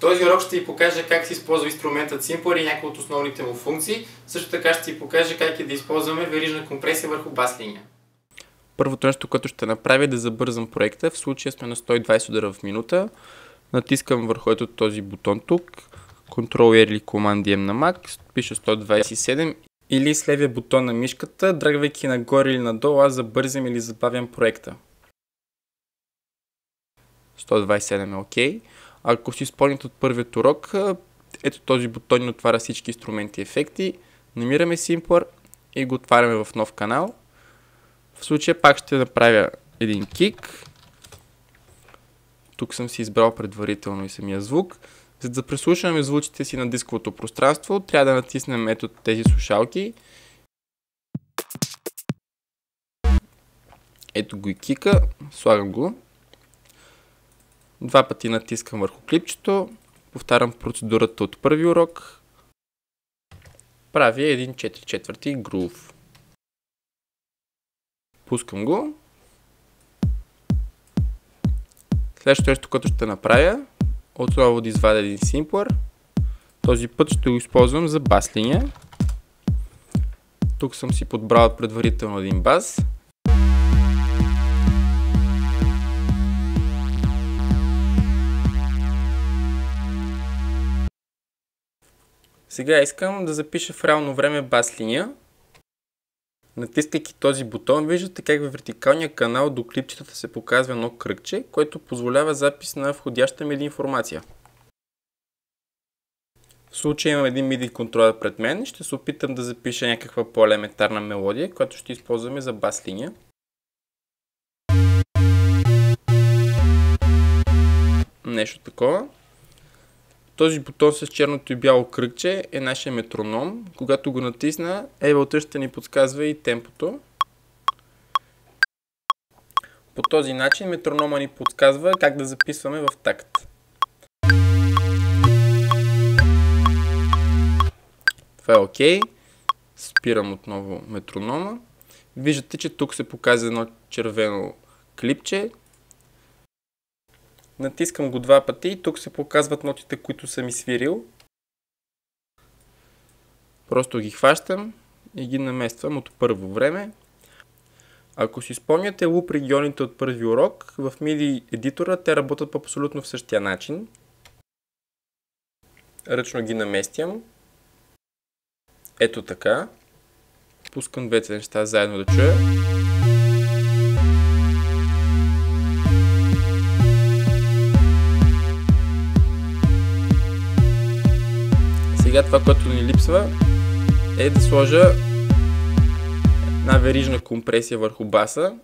този урок ще ти покажа как се използва инструментът Simpler и някои от основните му функции. Също така ще ти покажа как да използваме верижна компресия върху бас линия. Първото нещо, което ще направя е да забързам проекта. В случая сме на 120 удара в минута. Натискам върху ето този бутон тук. Ctrl-R или Command-M на Mac. Пише 127. Или с левия бутон на мишката, драгвайки нагоре или надолу, аз забързам или забавям проекта. 127 е OK. Ако си спомняте от първият урок, ето този бутон ни отваря всички инструменти и ефекти. Намираме Simpler и го отваряме в нов канал. В случая пак ще направя един кик. Тук съм си избрал предварително и самия звук. За да преслушаме звуците си на дисковото пространство, трябва да натиснем ето тези слушалки. Ето го и кика, слагам го. Два пъти натискам върху клипчето, повтарям процедурата от първи урок. Правя един 4/4 грув. Пускам го. Следващото нещо, което ще направя, отново да извадя един Simpler. Този път ще го използвам за бас линия. Тук съм си подбрал предварително един бас. Сега искам да запиша в реално време бас линия. Натискайки този бутон, виждате как във вертикалния канал до клипчетата се показва едно кръгче, което позволява запис на входяща MIDI информация. В случая имам един MIDI контролер пред мен, ще се опитам да запиша някаква по-елементарна мелодия, която ще използваме за бас линия. Нещо такова. Този бутон с черното и бяло кръгче е нашия метроном. Когато го натисна, Ableton ще ни подсказва и темпото. По този начин метронома ни подсказва как да записваме в такт. Това е OK. Спирам отново метронома. Виждате, че тук се показва едно червено клипче. Натискам го два пъти и тук се показват нотите, които съм изсвирил. Просто ги хващам и ги намествам от първо време. Ако си спомняте луп регионите от първи урок, в MIDI едитора те работят по абсолютно в същия начин. Ръчно ги наместям. Ето така. Пускам двете неща заедно да чуя. Сега това, което ни липсва, е да сложа една верижна компресия върху баса.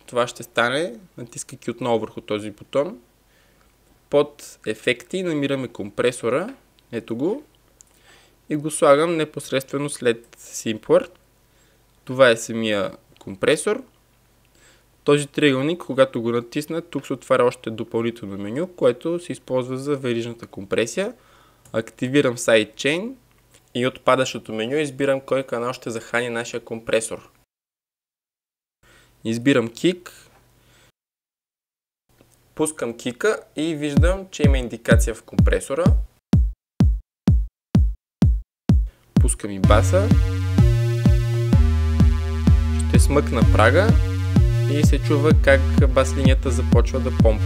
Това ще стане, натискайки отново върху този бутон. Под ефекти намираме компресора, ето го, и го слагам непосредствено след Simpler. Това е самия компресор. Този триъгълник, когато го натисна, тук се отваря още допълнително меню, което се използва за верижната компресия. Активирам Sidechain и от падащото меню избирам кой канал ще захрани нашия компресор. Избирам Kick, пускам кика и виждам, че има индикация в компресора. Пускам и баса. Ще смъкна прага и се чува как бас линията започва да помпа.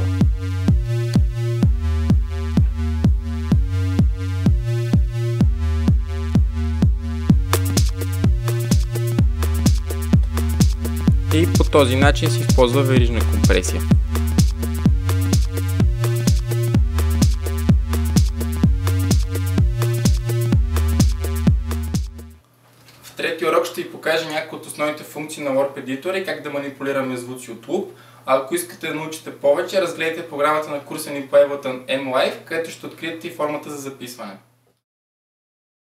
И по този начин се използва верижна компресия. В третия урок ще ви покажа някои от основните функции на Warp Editor и как да манипулираме звуци от луп. А ако искате да научите повече, разгледайте програмата на курса ни по Ableton M Live, където ще откриете и формата за записване.